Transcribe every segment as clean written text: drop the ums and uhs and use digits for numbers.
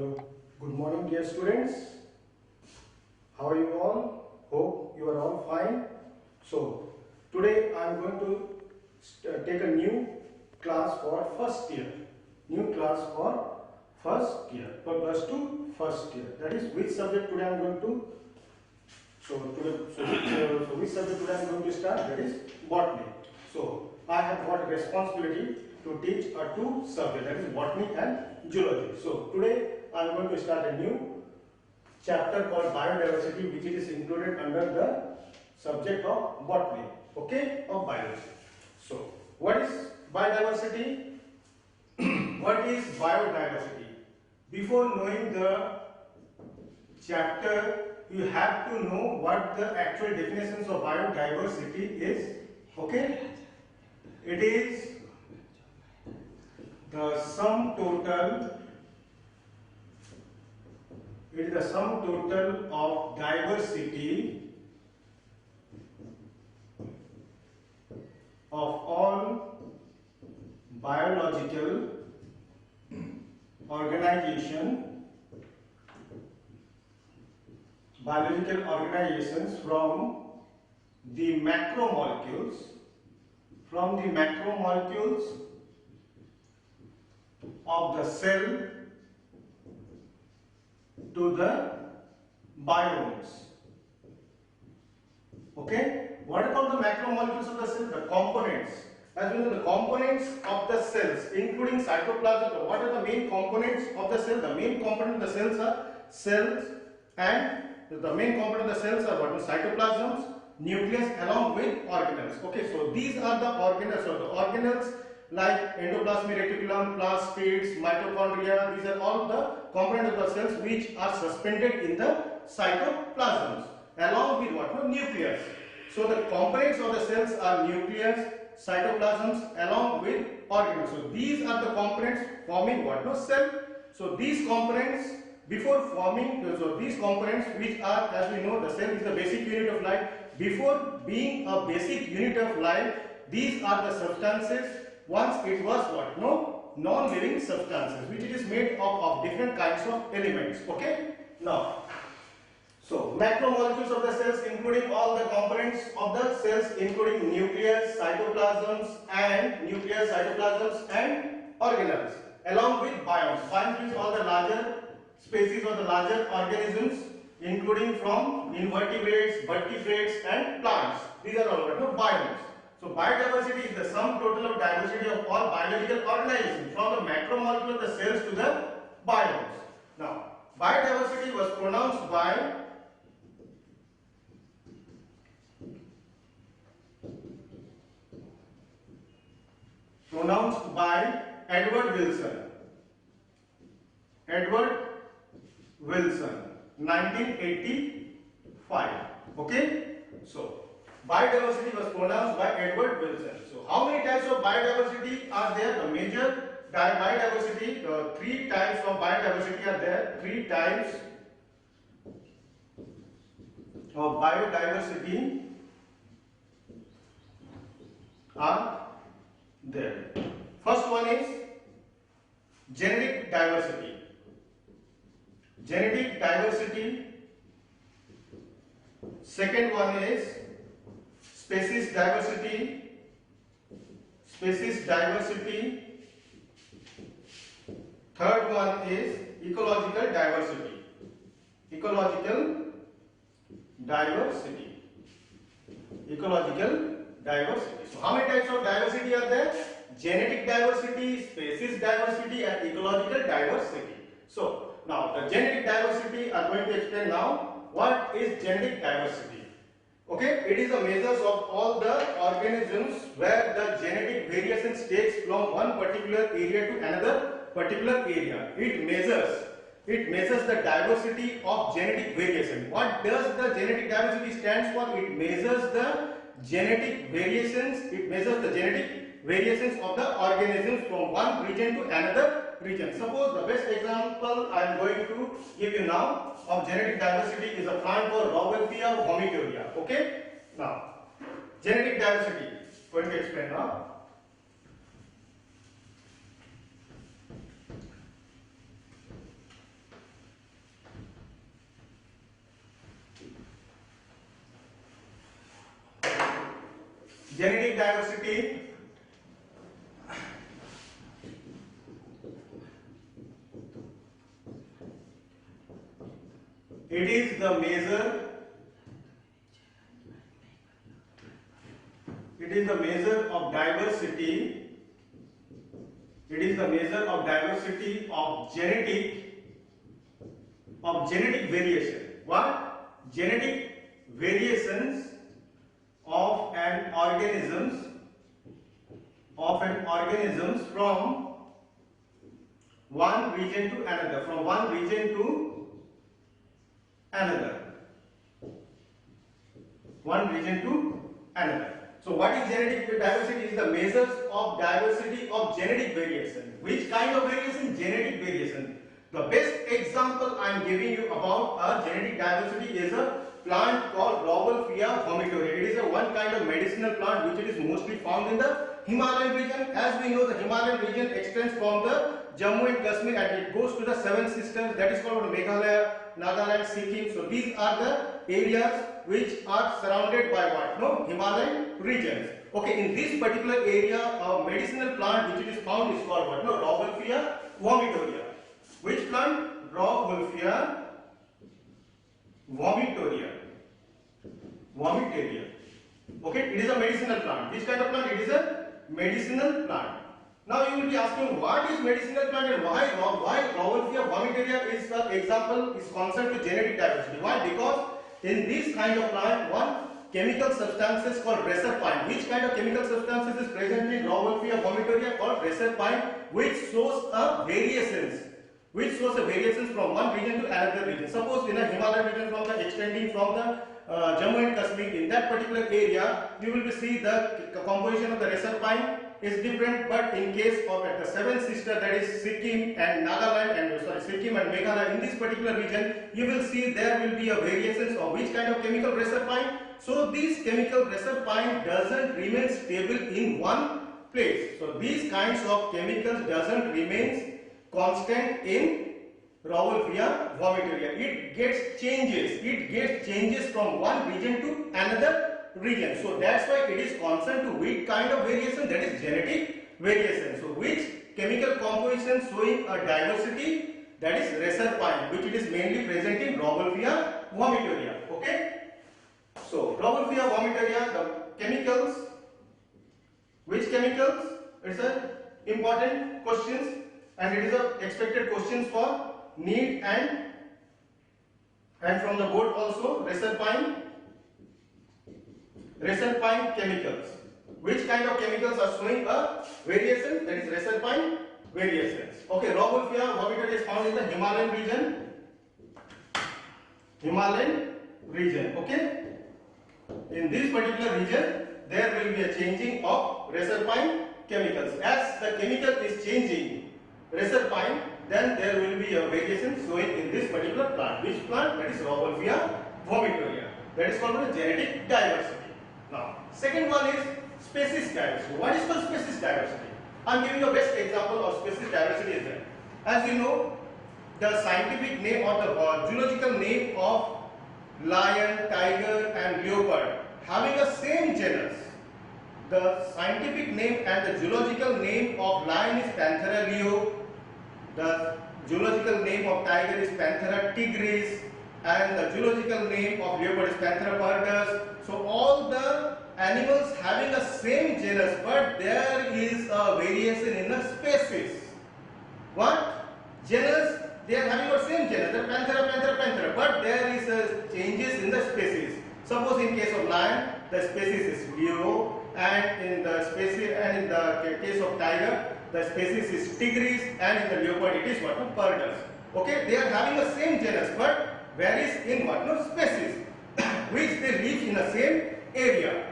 Hello, good morning dear students. How are you all? Hope you are all fine. So, today I am going to take a new class for first year. New class for first year, for plus 2 first year. That is which subject today I am going to which subject today I am going to start? That is botany. So, I have got responsibility to teach two subjects, that is botany and zoology. So, today I am going to start a new chapter called biodiversity, which is included under the subject of botany, okay, of biology. So, what is biodiversity? What is biodiversity? Before knowing the chapter, you have to know what the actual definitions of biodiversity is, okay? It is the sum total of diversity of all biological organizations from the macromolecules of the cell to the biomes. Okay, what about the macromolecules of the cell? The components. As we know, the components of the cells, including cytoplasm. What are the main components of the cell? The main component of the cells are cells, and the main component of the cells are what? Cytoplasms, nucleus, along with organelles. Okay, so these are the organelles. So the organelles like endoplasmic reticulum, plastids, mitochondria, these are all the components of the cells which are suspended in the cytoplasms, along with what? Nucleus. So the components of the cells are nucleus, cytoplasms, along with organelles. So these are the components forming what? Cell. So these components, before forming, so these components which are, as we know, the cell is the basic unit of life. Before being a basic unit of life, these are the substances. Once it was what? Non-living substances, which it is made up of different kinds of elements. Okay. Now, so macromolecules of the cells, including all the components of the cells, including nucleus, cytoplasms, and organelles, along with biomes. Biomes means all the larger species or the larger organisms, including from invertebrates, vertebrates, and plants. These are all what? Biomes. So biodiversity is the sum total of diversity of all biological organisms, from the macromolecule of the cells to the biomes. Now, biodiversity was pronounced by Edward Wilson, 1985. Okay, so biodiversity was pronounced by Edward Wilson. So how many types of biodiversity are there? The major biodiversity, the three types of biodiversity are there. Three types of biodiversity are there. First one is genetic diversity. Second one is species diversity. Third one is ecological diversity. So how many types of diversity are there? Genetic diversity, species diversity, and ecological diversity. So now the genetic diversity I am going to explain now. What is genetic diversity? Okay, it is a measure of all the organisms where the genetic variations takes from one particular area to another particular area. It measures the diversity of genetic variation. What does the genetic diversity stands for? It measures the genetic variations. Of the organisms from one region to another region. Suppose the best example I am going to give you now of genetic diversity is a plant called Rauwolfia vomitoria. Okay. Now, genetic diversity. Going to explain now. genetic diversity. It is the measure. It is the measure of diversity. It is the measure of diversity of genetic variation. What? Genetic variations of an organisms from one region to another, one region to another. So what is genetic diversity? Is the measures of diversity of genetic variation. Which kind of variation? Genetic variation. The best example I am giving you about a genetic diversity is a plant called Rauwolfia vomitoria. It is a one kind of medicinal plant which it is mostly found in the Himalayan region. As we know, the Himalayan region extends from the Jammu and Kashmir and it goes to the Seven Sisters, that is called Meghalaya, Nagaland, Sikkim. So these are the areas which are surrounded by what? No, Himalayan regions. Okay, in this particular area, a medicinal plant which it is found is called what? No, Rauwolfia vomitoria. Which plant? Rauwolfia vomitoria. Okay, it is a medicinal plant. Which kind of plant? It is a medicinal plant. Now you will be asking, what is medicinal plant and why Rauwolfia vomitoria is the example is concerned to genetic diversity? Why? Because in this kind of plant, one chemical substances called reserpine. Which kind of chemical substances is present in Rauwolfia vomitoria? Called reserpine, which shows a variations. From one region to another region. Suppose in a Himalayan region extending from the Jammu and Kashmir, in that particular area, you will see the composition of the reserpine is different, but in case of the Seven Sisters, that is Sikkim and Nagaland and Sikkim and Meghalaya, in this particular region, you will see there will be a variations of which kind of chemical reserpine. So this chemical reserpine doesn't remain stable in one place. So these kinds of chemicals doesn't remain constant in Rauwolfia vomitoria. It gets changes from one region to another region. So that's why it is concerned to which kind of variation, that is genetic variation. So which chemical composition showing a diversity, that is reserpine, which it is mainly present in Rauwolfia vomitoria. Okay. So Rauwolfia vomitoria, the chemicals, which chemicals? It's a important questions. And it is a expected questions for NEET and from the board also. Reserpine chemicals. Which kind of chemicals are showing a variation? That is reserpine variations. Okay, Rauwolfia vomitoria is found in the Himalayan region. Okay. In this particular region, there will be a changing of reserpine chemicals. As the chemical is changing reserpine, then there will be a variation showing in this particular plant. Which plant? That is Rauwolfia vomitoria. That is called a genetic diversity. Now, second one is species diversity. What is called species diversity? I am giving you a best example of species diversity is that. As you know, the scientific name or the zoological name of lion, tiger and leopard having a same genus. The scientific name and the zoological name of lion is Panthera leo. The zoological name of tiger is Panthera tigris, and the zoological name of leopard is Panthera pardus. So all the animals having the same genus, but there is a variation in the species. What? Genus, they are having the same genus, the Panthera, but there is changes in the species. Suppose in case of lion, the species is leo, and in the case of tiger, the species is tigris, and in the leopard it is what? Pardus. Okay, they are having the same genus, but varies in what? No, species, which they live in the same area.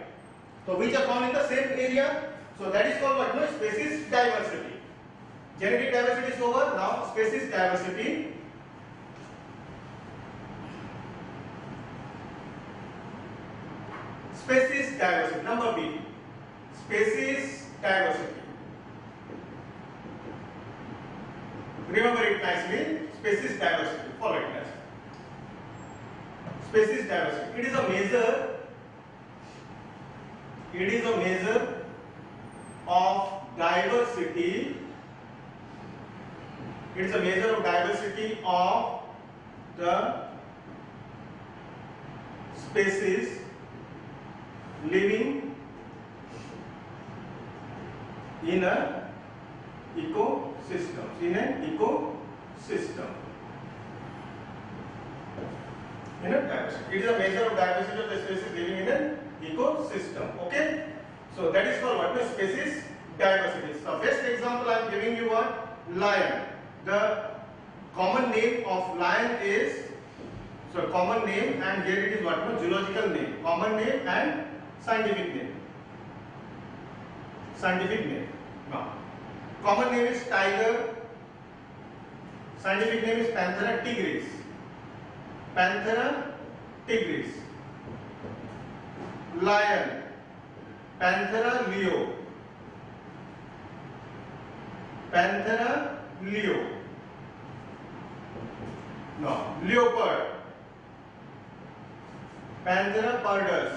So which are found in the same area. So that is called what? No, species diversity. Genetic diversity is over. Now species diversity. Species diversity. Number B. Species diversity. Remember it nicely. Species diversity. Follow it nicely. Species diversity. It is a measure It is a measure of diversity. It is a measure of diversity of the species living in a ecosystem. In an ecosystem. In a diversity. It is a measure of diversity of the species living in an ecosystem. Okay. So that is called what? Species diversity. So best example I am giving you what? Lion. The common name of lion is, so common name, and here it is what? Zoological name. Common name and scientific name. Scientific name. Now, common name is tiger. Scientific name is Panthera tigris. Panthera tigris. Lion. Panthera leo. Panthera leo. No. Leopard. Panthera pardus.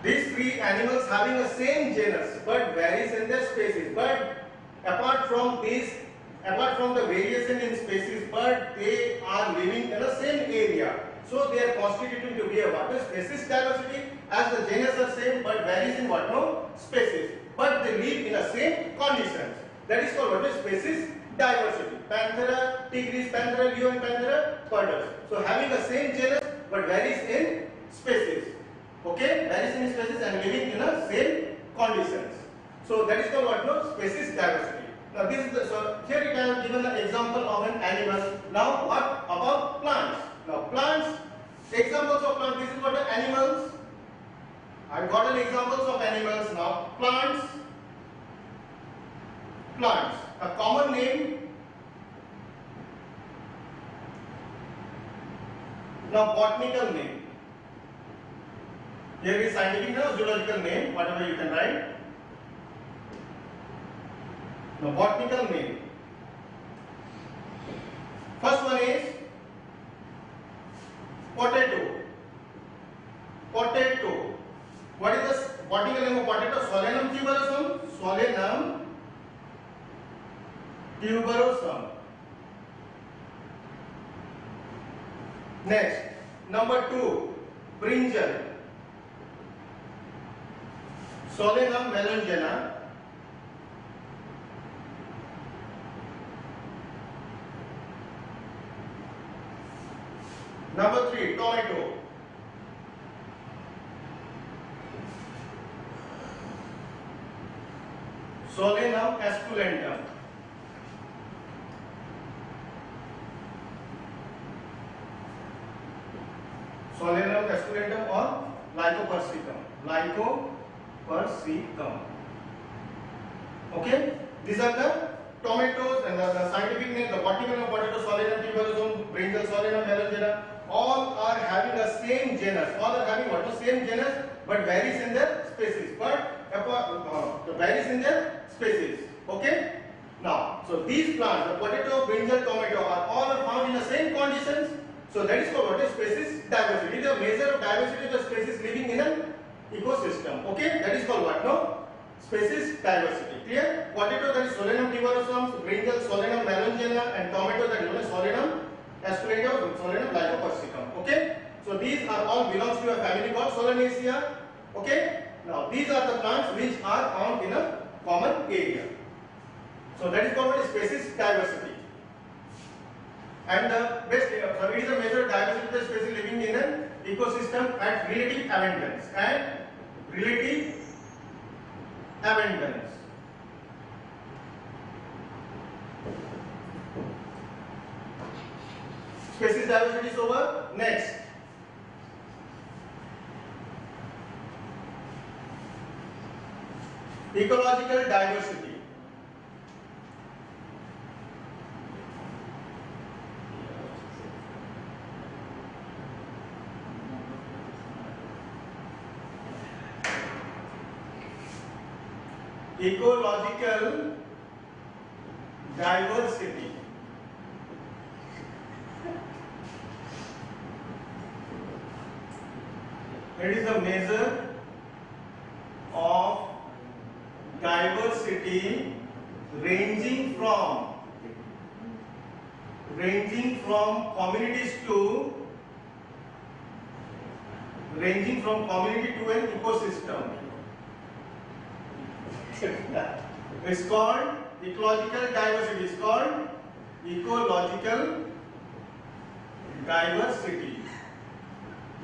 These three animals having the same genus but varies in their species. But apart from the variation in species, but they are living in the same area. So they are constituting to be a what? Species diversity, as the genus are same but varies in what? No species. But they live in the same conditions. That is called what? Species diversity. Panthera tigris, Panthera leo, and Panthera pardus. So having the same genus but varies in species. Okay, varies in species and living in the same conditions. So that is called what? No, species diversity. Now this is the, so here it I have given an example of an animal. Now what about plants? Now plants, examples of plants. This is what the animals. I've gotten examples of animals. Now plants. Plants. A common name. Now botanical name. Here is scientific name, zoological name, whatever you can write. Now botanical name. First one is potato. Potato. What is the botanical name of potato? Solanum tuberosum. Solanum tuberosum. Next, number 2, brinjal. Solanum melongena. Number 3, tomato. Solanum esculentum. Solanum esculentum or Lycopersicum. Lycopersicum. Okay, these are the tomatoes, and the scientific name, the botanical name of potato, Solanum tuberosum, brinjal, Solanum melongena. All are having the same genus. All are having what? The same genus, but varies in their species. Varies in their species. Okay. Now, so these plants, the potato, brinjal, tomato, are found in the same conditions. So that is called what is species diversity. It is a measure of diversity of the species living in an ecosystem. Okay, that is called what? No, species diversity. Clear? Potato, that is Solanum tuberosum, brinjal, Solanum melongena, and tomato, that is Solanum esculentum, Solanum lycopersicum. Okay, so these are all belongs to a family called Solanaceae. Okay, now these are the plants which are found in a common area. So that is called what is species diversity. And the best, so it is a measure of diversity of the species living in an ecosystem at relative abundance. And relative abundance. Species diversity is over. Next. Ecological diversity. Ecological diversity. It is the measure of diversity ranging from communities to an ecosystem. It's called ecological diversity. It's called ecological diversity.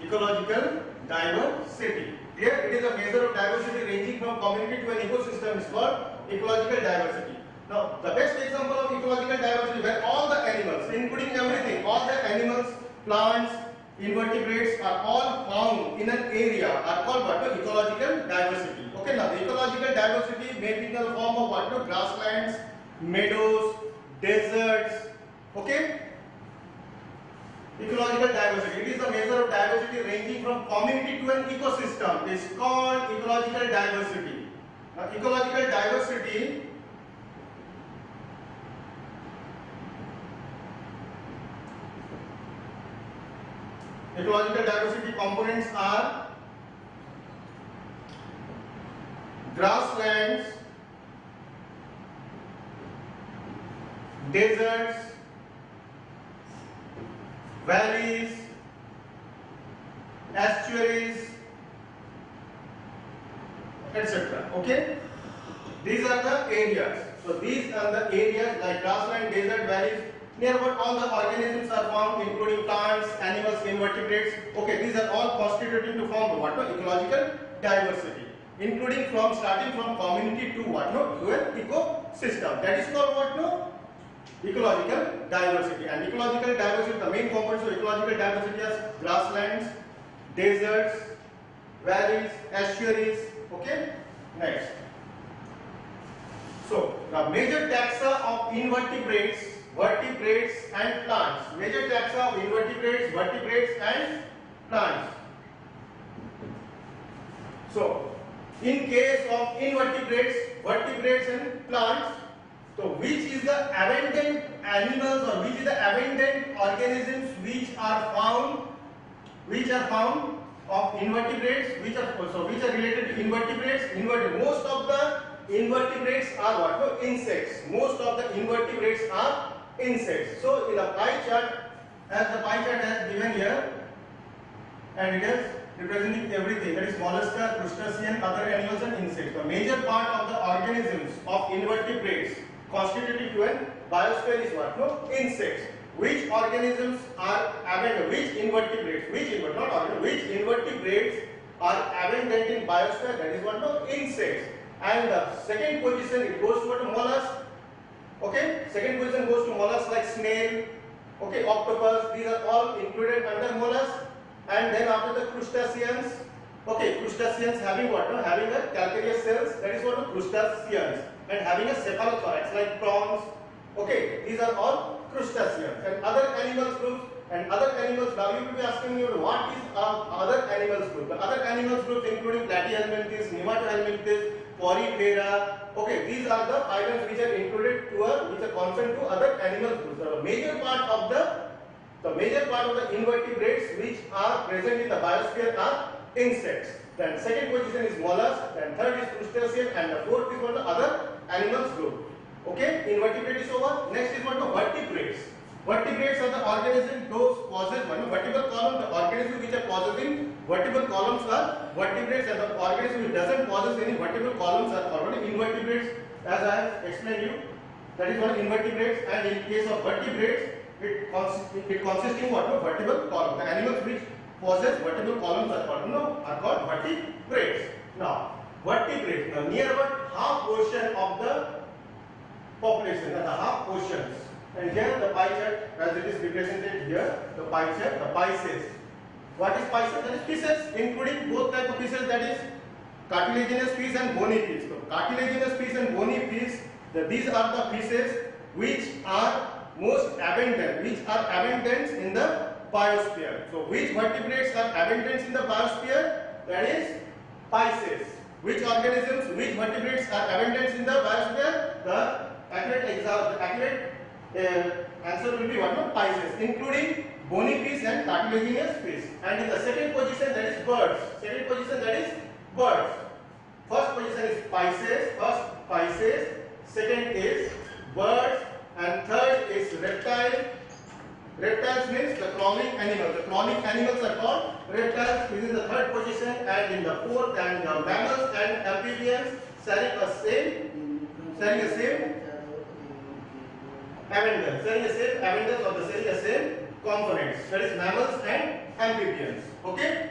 Ecological diversity. Here it is a measure of diversity ranging from community to an ecosystem. It's called ecological diversity. Now, the best example of ecological diversity where all the animals, including everything, all the animals, plants, invertebrates are all found in an area are called what? Ecological diversity. Okay, now the ecological diversity may be in the form of what? Grasslands, meadows, deserts. Okay. Ecological diversity. It is the measure of diversity ranging from community to an ecosystem. It's called ecological diversity. Now, ecological diversity components are grasslands, deserts, valleys, estuaries, etc. Okay, these are the areas. So these are the areas like grassland, desert, valleys. Near about all the organisms are found, including plants, animals, invertebrates. Okay, these are all constituting to form what? Ecological diversity, including starting from community to what? To an ecosystem. That is called what? Ecological diversity. And ecological diversity, the main components of ecological diversity are grasslands, deserts, valleys, estuaries. Okay, next. So the major taxa of invertebrates, vertebrates and plants. Major taxa of invertebrates, vertebrates and plants. So in case of invertebrates, vertebrates and plants, so which is the abundant animals or which is the abundant organisms which are found of invertebrates, which are related to invertebrates. Most of the invertebrates are what? Insects. Most of the invertebrates are insects. So in the pie chart, as the pie chart has given here, and it is representing everything, that is mollusca, crustacean, other animals and insects. The major part of the organisms of invertebrates constituted to an biosphere is what? Insects. Which organisms are abundant? Which invertebrates are abundant in biosphere? That is what? Insects. And the second position, it goes to what? Mollusks. Okay, second position goes to mollusks like snail, okay, octopus. These are all included under mollusks. And then after the crustaceans, okay, crustaceans having what? Having a calcareous cells. That is what? Crustaceans. And having a cephalothorax like prawns. Okay, these are all crustaceans. And other animals groups. And other animals, now you will be asking me what is other animals group. The other animals groups including Platyhelminthes, Nematohelminthes, Porifera. Okay, these are the phylums which are included which are concerned to other animal groups. The major part of the invertebrates which are present in the biosphere are insects. Then second position is mollusks. Then third is crustacean, and the fourth is what? The other animals group. Okay, invertebrate is over. Next is what? Vertebrates. Vertebrates are the organisms those possess vertebral column. The organisms which are possessing vertebral columns are vertebrates, and the organism which doesn't possess any vertebral columns are called invertebrates. As I have explained you, that is what invertebrates. And in case of vertebrates, it consisting what? Vertebral column. The animals which possess vertebral columns are called vertebrates. Now, vertebrates. Now, near about half portion of the population, the half portions. And here the pie chart, as it is represented here, the pie chart, the pie says. What is pie says? That is fishes, including both type of fishes, that is cartilaginous fish and bony fish. So cartilaginous fish and bony fish, these are the fishes which are most abundant, in the biosphere. So which vertebrates are abundant in the biosphere? That is Pisces. Which organisms, which vertebrates are abundant in the biosphere? The accurate answer will be what? Pisces, including bony fish and cartilaginous fish. And in the second position, that is birds. Second position, that is birds. First position is Pisces. First Pisces. Second is birds, and third is reptile. Reptiles means the crawling animals. The crawling animals are called reptiles. Is in the third position, and in the fourth, and the mammals and amphibians sharing a same abundance of the same components. That is mammals and amphibians. Okay.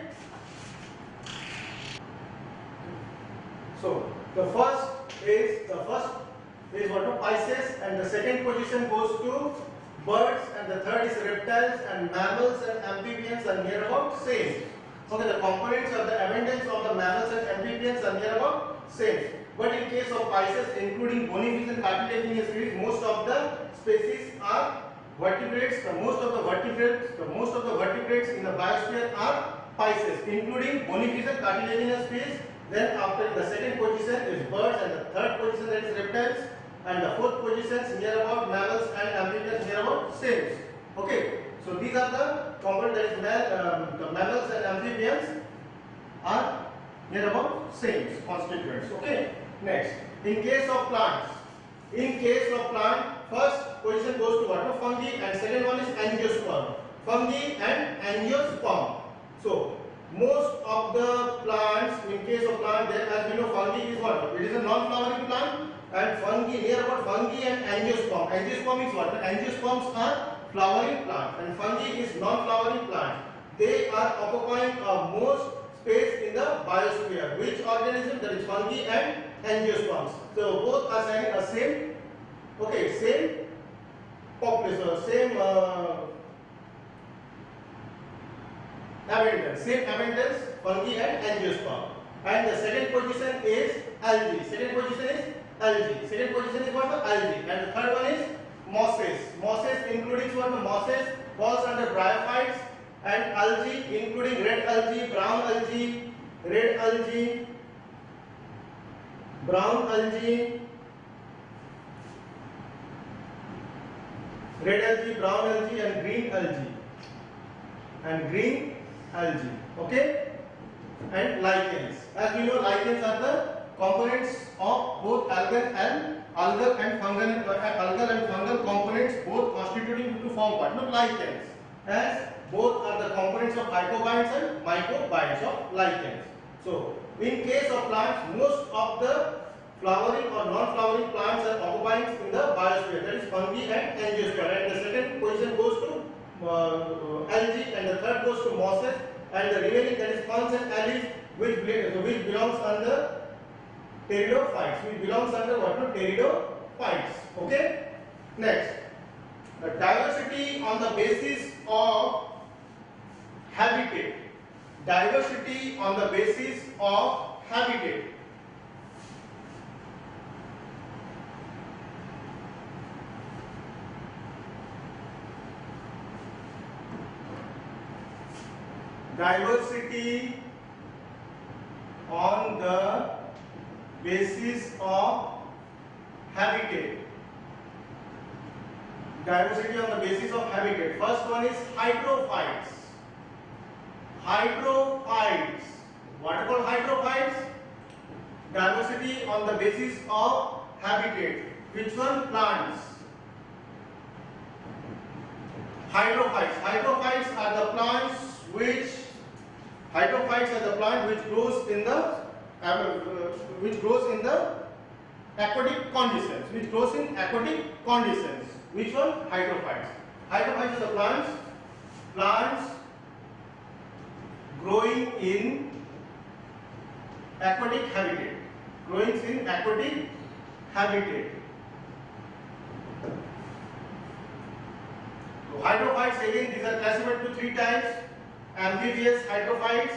So the first is what? Pisces, and the second position goes to birds, and the third is reptiles, and mammals and amphibians are near about same. Okay, the components of the abundance of the mammals and amphibians are near about same. But in case of Pisces, including bony fish and cartilaginous fish, most of the species are vertebrates. Most of the vertebrates in the biosphere are Pisces, including bony fish and cartilaginous fish. Then after the second position is birds, and the third position, that is reptiles, and the fourth position is near about mammals and amphibians near about same. Okay, so these are the components, that is the mammals and amphibians are near about same constituents. Okay, next, in case of plants, first position goes to what? Fungi, and second one is angiosperm. Fungi and angiosperm. So most of the plants, in case of plant, there, as we know, fungi is what? It is a non-flowering plant, and fungi, near about fungi and angiosperm. Angiosperm is what? Angiosperms are flowering plant, and fungi is non-flowering plant. They are occupying most space in the biosphere. Which organism? That is fungi and angiosperms. So both are sharing a same population, same abundance, fungi and angiosperm. And the second position is algae. Second position is what? Algae. And the third one is mosses. Mosses, including what? Mosses falls under bryophytes, and algae, including red algae, brown algae, red algae, brown algae, red algae, brown algae, and green algae. Okay, and lichens. As we know, lichens are the components of both algal and fungal components, both constituting to form what? No, lichens. As both are the components of phycobionts and mycobionts of lichens. So, in case of plants, most of the flowering or non-flowering plants are occupying in the biosphere. That is fungi and angiosperm. And the second position goes to algae, and the third goes to mosses, and the remaining, that is ferns and algae, which belongs under pteridophytes. Which belongs under what? Pteridophytes. Okay. Next, the diversity on the basis of habitat. Diversity on the basis of habitat. Diversity on the basis of habitat. Diversity on the basis of habitat. First one is hydrophytes. Hydrophytes. What are called hydrophytes? Diversity on the basis of habitat. Which one? Plants. Hydrophytes. Hydrophytes are the plants which grows in the aquatic conditions. Which one? Hydrophytes. Hydrophytes are the plants growing in aquatic habitat. So hydrophytes, again, these are classified into three types: amphibious hydrophytes,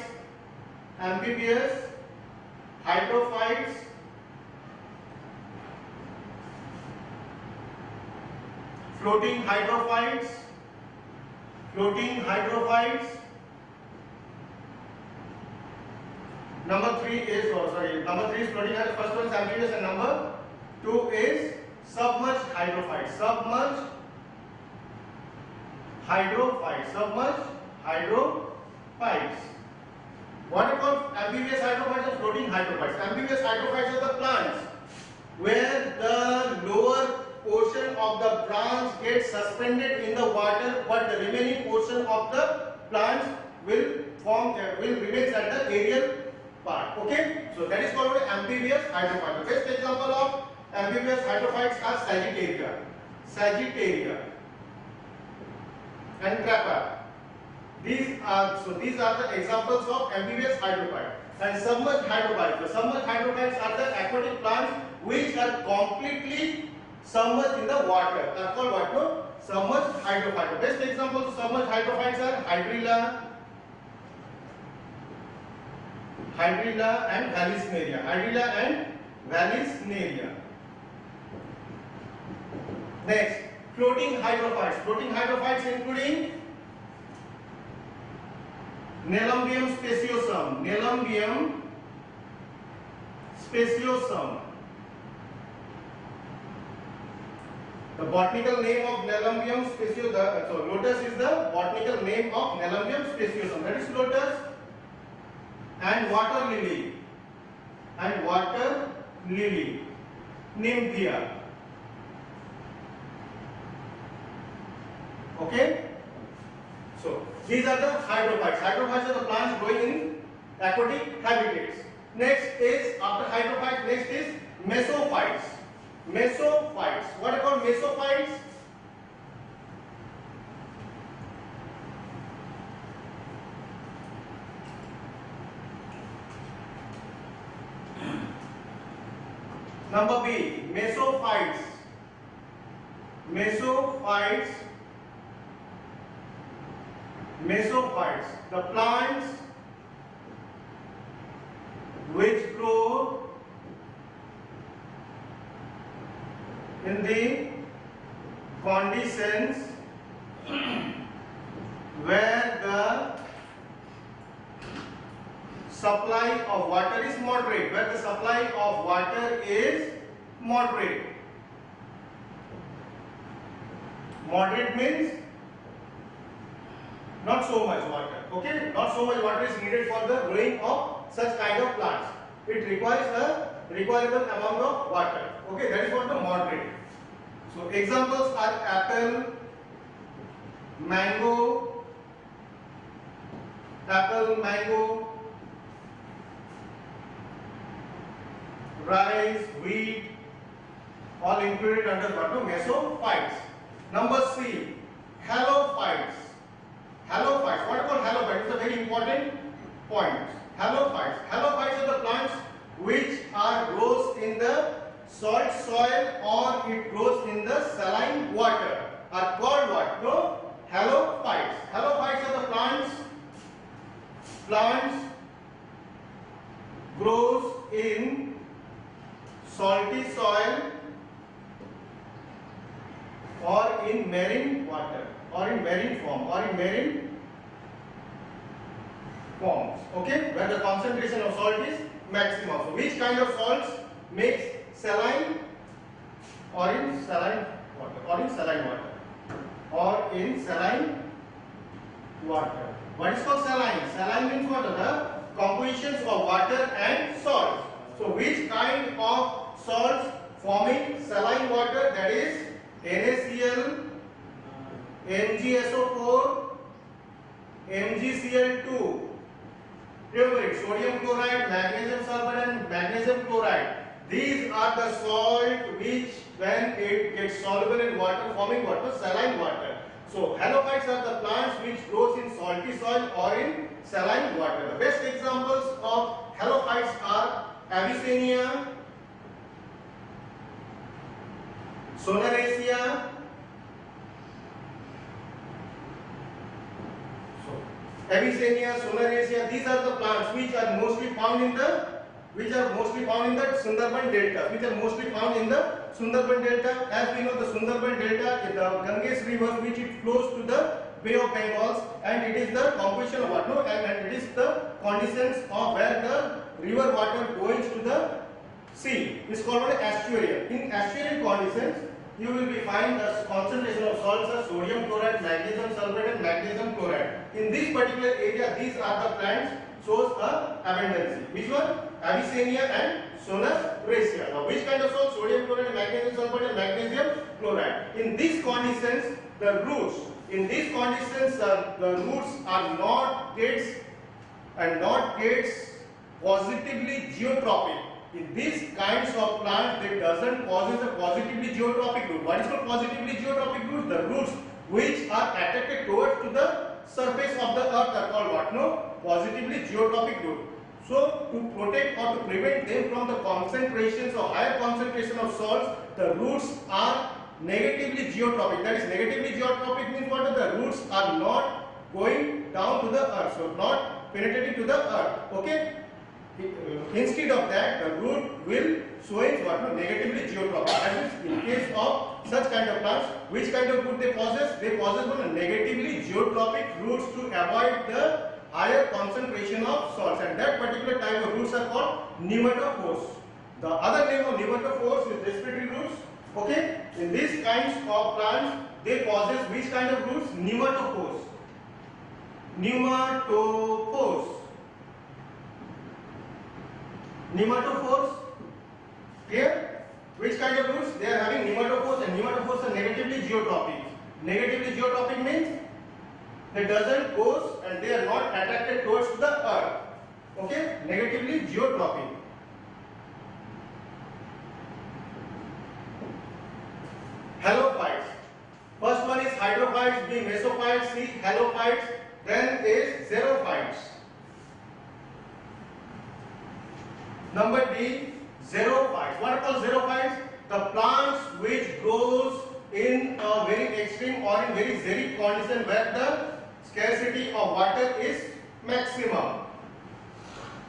floating hydrophytes. Number three is floating hydrophytes. First one is amphibious, and number two is submerged hydrophytes. hydrophytes, submerged hydrophytes. What are called amphibious hydrophytes or floating hydrophytes? Amphibious hydrophytes are the plants where the lower portion of the branch gets suspended in the water, but the remaining portion of the plants will remains at the aerial part. Okay, so that is called amphibious hydrophyte. The best example of amphibious hydrophytes are Sagittaria and Crapa. These are the examples of amphibious hydrophyte. And submerged hydrophytes. The submerged hydrophytes are the aquatic plants which are completely submerged in the water. Are called what? No? Submerged hydrophyte. The best examples of submerged hydrophytes are Hydrilla and Vallisneria. Next, floating hydrophytes. Floating hydrophytes including Nelumbium speciosum. The botanical name of Nelumbium speciosum. So lotus is the botanical name of Nelumbium speciosum. That is lotus and water lily. Nymphea. Okay. So these are the hydrophytes. Hydrophytes are the plants growing in aquatic habitats. Next is, after hydrophytes, next is mesophytes. What are called mesophytes? Number B, mesophytes. Mesophytes, the plants which grow in the conditions where the supply of water is moderate. Moderate means not so much water. Okay, not so much water is needed for the growing of such kind of plants. It requires a requireable amount of water. Okay, that is what the moderate. So examples are apple, mango, rice, wheat, all included under what? Mesophytes. Number C, halophytes. What are called halophytes? It's a very important point. Halophytes are the plants which grows in the salt soil or it grows in the saline water. Are called what? No? Halophytes. Halophytes are the plants grows in salty soil or in marine water, or in marine forms. Okay, where the concentration of salt is maximum. So which kind of salts makes saline or in saline water? What is called saline? Saline means what? The compositions of water and salt. So which kind of salts forming saline water? That is NaCl, MgSO4, MgCl2. Remember it, sodium chloride, magnesium sulfate and magnesium chloride. These are the salt which when it gets soluble in water forming water, saline water. So halophytes are the plants which grows in salty soil or in saline water. The best examples of halophytes are Avicennia, Solanaceae, these are the plants which are mostly found in the Sundarban Delta. As we know, the Sundarban Delta is the Ganges river which it flows to the Bay of Bengal, and it is the composition of water and it is the conditions of where the river water goes to the C is called an estuarian. In estuarian conditions, you will be find the concentration of salts are sodium chloride, magnesium sulfate, and magnesium chloride. In this particular area, these are the plants shows a abundance. Which one? Avicennia and Sonus racea. Now, which kind of salt? Sodium chloride, magnesium sulfate, and magnesium chloride. In these conditions, the roots. In these conditions, the roots are not gets positively geotropic. In these kinds of plants, they doesn't possess a positively geotropic root. What is called positively geotropic root? The roots which are attracted towards to the surface of the earth are called what? No, positively geotropic root. So to protect or to prevent them from the concentrations or higher concentration of salts, the roots are negatively geotropic. That is, negatively geotropic means what? The roots are not going down to the earth, so not penetrating to the earth. Okay. Instead of that, the root will showing what? No, negatively geotropic. That is, in case of such kind of plants, which kind of root they possess? They possess one negatively geotropic roots to avoid the higher concentration of salts, and that particular type of roots are called pneumatophores. The other name of pneumatophores is respiratory roots. Okay, in these kinds of plants, they possess which kind of roots? Pneumatophores. Pneumatophores. Pneumatophores. Clear? Which kind of roots? They are having pneumatophores, and pneumatophores are negatively geotropic. Negatively geotropic means they doesn't goes and they are not attracted towards the earth. Okay? Negatively geotropic. Halophytes. First one is hydrophytes, B mesophytes, C halophytes, then is xerophytes. Number D, xerophytes. What are called xerophytes? The plants which grows in a very extreme or in very xeric condition where the scarcity of water is maximum.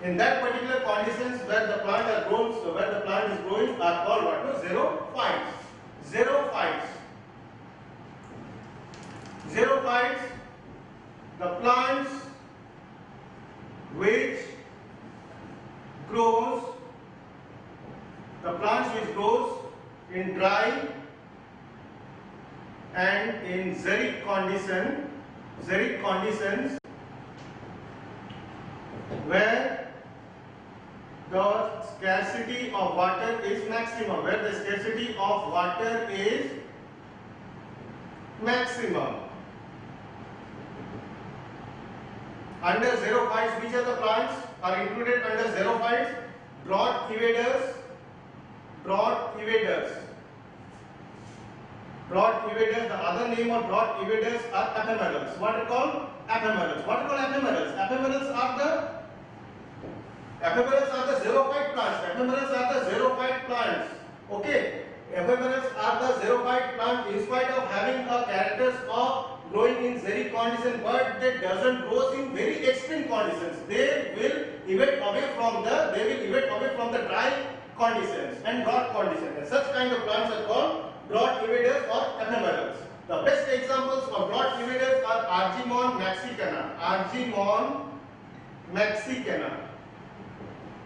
In that particular conditions where the plant are grown, so where the plant is growing are called what? No, xerophytes. Xerophytes. Xerophytes, the plants which grows in dry and in xeric conditions where the scarcity of water is maximum, where the scarcity of water is maximum. Under xerophytes, which are the plants are included under xerophytes? Drought evaders. The other name of drought evaders are ephemerals. What are called? Ephemerals. What are called ephemerals? Ephemerals are the xerophyte plants. Okay. Ephemerals are the xerophyte plants. In spite of having a characters of growing in xeric conditions, but they doesn't grow in very extreme conditions. They will evade away from the dry conditions and drought conditions. And such kind of plants are called drought evaders or ephemerals. The best examples of drought evaders are Argemone mexicana.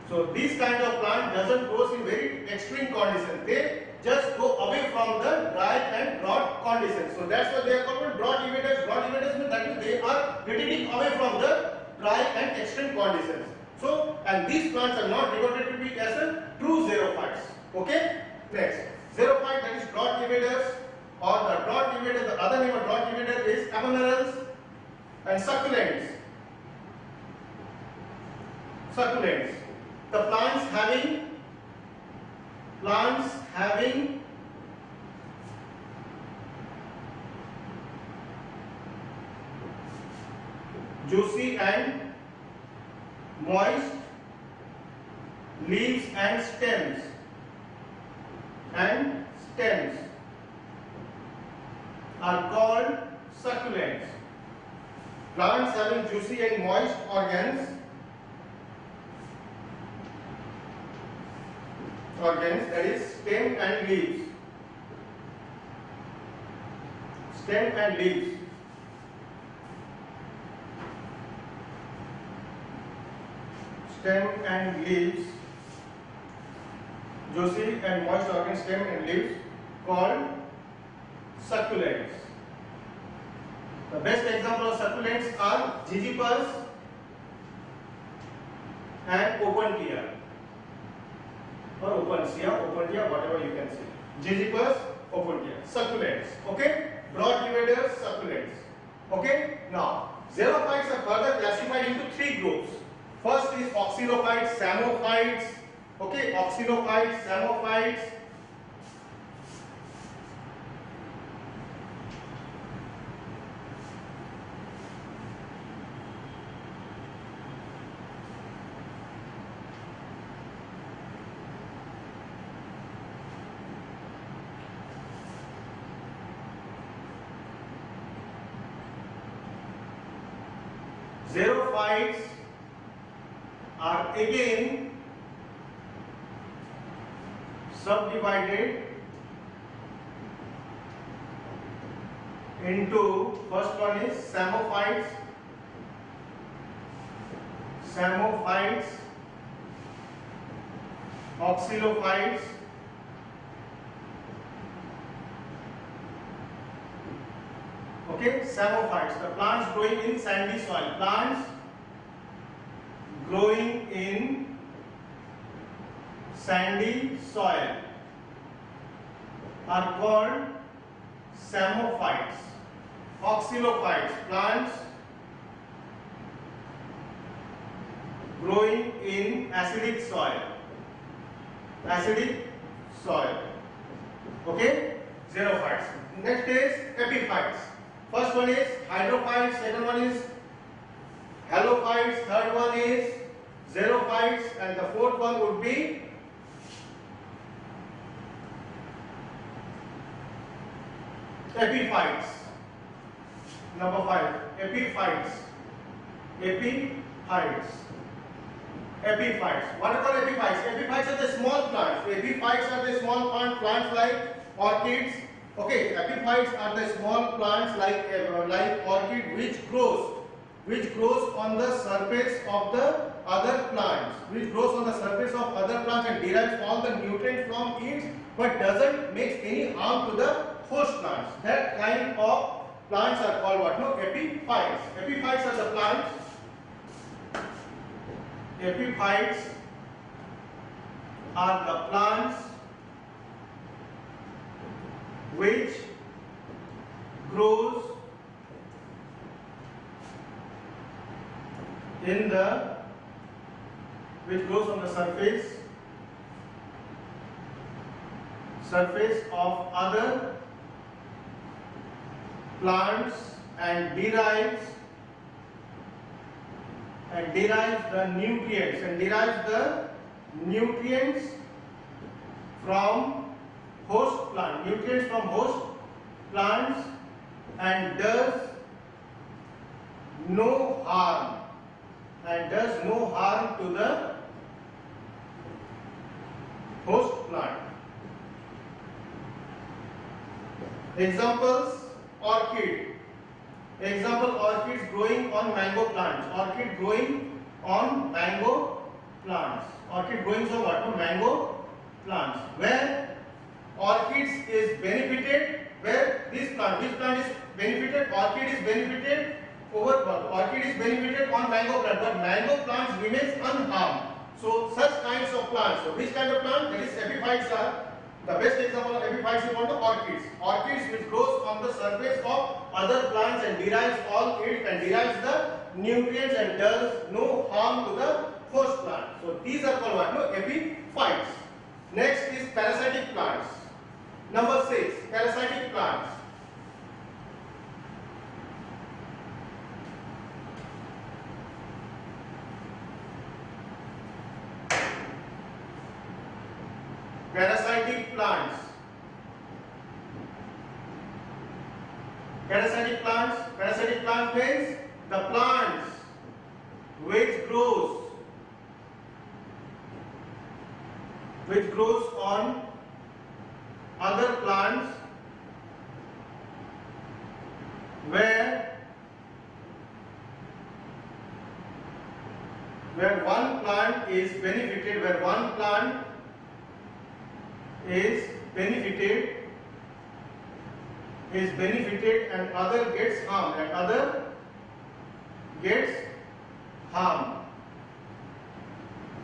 So these kind of plant doesn't grow in very extreme conditions. They just go away from the dry and drought conditions. So that's why they are called drought evaders. Drought evaders means that they are retreating away from the dry and extreme conditions. So, and these plants are not regarded to be as a true xerophytes. Okay? Next, xerophyte, that is drought evaders, or the drought evader. The other name of drought evader is ephemerals and succulents. The plants having juicy and moist leaves and stems are called succulents. Plants having juicy and moist organs, that is stem and leaves. juicy and moist organ stem and leaves called succulents. The best example of succulents are Gygipus and Opuntia or Opuntia, whatever you can say. Gygipus, Opuntia, succulents. Okay, broad dividers, succulents. Okay, now xerophytes are further classified into three groups. First is oxylophytes, psammophytes. Okay, oxylophytes, psammophytes. Xerophytes are again subdivided into, first one is psammophytes, oxylophytes, okay, psammophytes, the plants growing in sandy soil. Plants growing in sandy soil are called psammophytes. Oxylophytes, plants growing in acidic soil. Okay, xerophytes. Next is epiphytes. First one is hydrophytes, second one is halophytes, third one is xerophytes, and the fourth one would be epiphytes. Number 5, epiphytes. What are called epiphytes? Epiphytes are the small plants. Epiphytes are the small plants like orchids. Okay, epiphytes are the small plants like orchid which grows on the surface of the other plants, and derives all the nutrients from it, but doesn't make any harm to the host plants. That kind of plants are called what? No, epiphytes. Epiphytes are the plants. Epiphytes are the plants which grows on the surface of other plants and derives the nutrients from host plants and does no harm to the host plant. Examples: orchids growing on mango plants. Orchid growing on mango plants. Mango plants. Where orchids is benefited, which plant is benefited? Orchid is benefited on mango plant, but mango plants remains unharmed. So such kinds of plants. So which kind of plant? That is epiphytes are. The best example of epiphytes is what? Orchids. Orchids which grows on the surface of other plants and derives the nutrients and does no harm to the host plant. So these are called what? No, epiphytes. Next is parasitic plants. Number 6, parasitic plants. Parasitic plants means the plants which grows on other plants where one plant is benefited, is benefited and other gets harmed,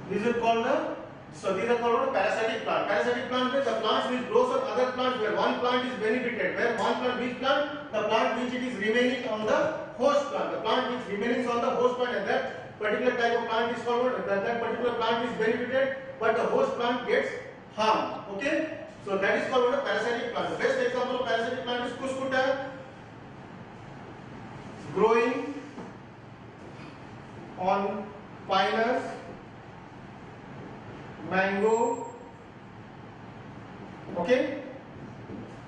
These are called the parasitic plant. Parasitic plant means the plants which grows on other plants where one plant is benefited. Where one plant, which plant? The plant which it is remaining on the host plant. The plant which remains on the host plant, and that particular type of plant is called that particular plant is benefited, but the host plant gets harmed. Okay? So that is called a parasitic plant. The best example of parasitic plant is Cuscuta, growing on pinus, mango. Okay?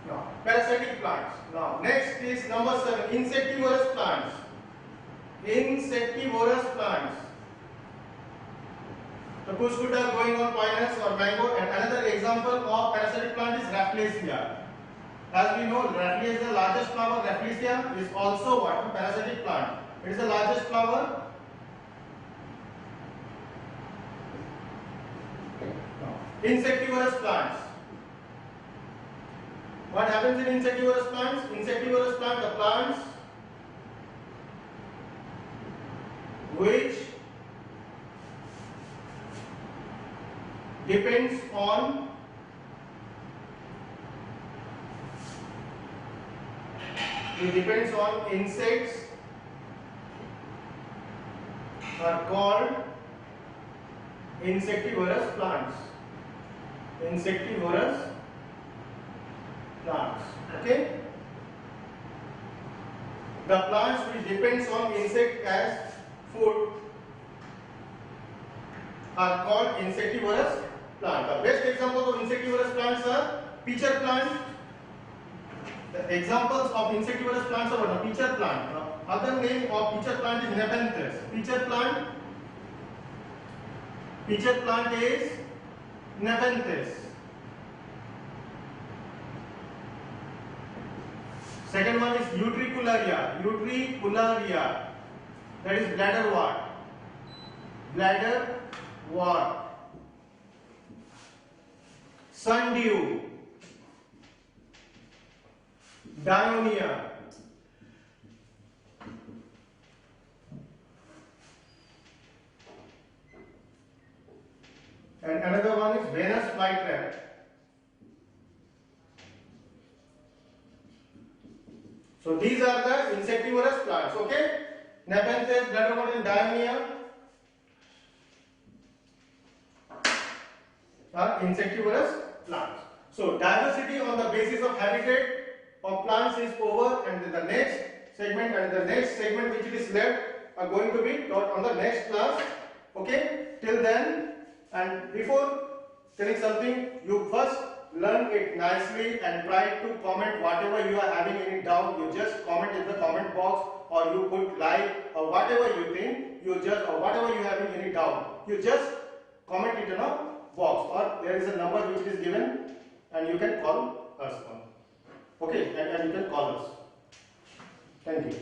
Now, parasitic plants. Now, next is number 7, insectivorous plants. The Cuscuta growing on pinus or mango, and another example of parasitic plant is Rafflesia. As we know, Rafflesia is the largest flower. Rafflesia is also what? A parasitic plant. It is the largest flower. Insectivorous plants. What happens in insectivorous plants? Insectivorous plant, the plants which depends on insects are called insectivorous plants. Okay? The plants which depends on insect as food are called insectivorous plants. The best examples of insectivorous plants are pitcher plant. The examples of insectivorous plants are what? Pitcher plant. The other name of pitcher plant is Nepenthes. Pitcher plant is Nepenthes. Second one is Utricularia. That is bladderwort. Sundew, Dionia. And another one is Venus flytrap. So these are the insectivorous plants. Okay? Nepenthes, bladderwort, and Dionia are insectivorous plants. So diversity on the basis of habitat of plants is over, and the next segment which is left are going to be taught on the next class. Okay? Till then, and before telling something, you first learn it nicely and try to comment whatever you are having any doubt. You just comment in the comment box, or you put like, or whatever you think, or whatever you have any doubt, you just comment it in a box, or there is a number which is given and you can call us on. Okay, and you can call us. Thank you.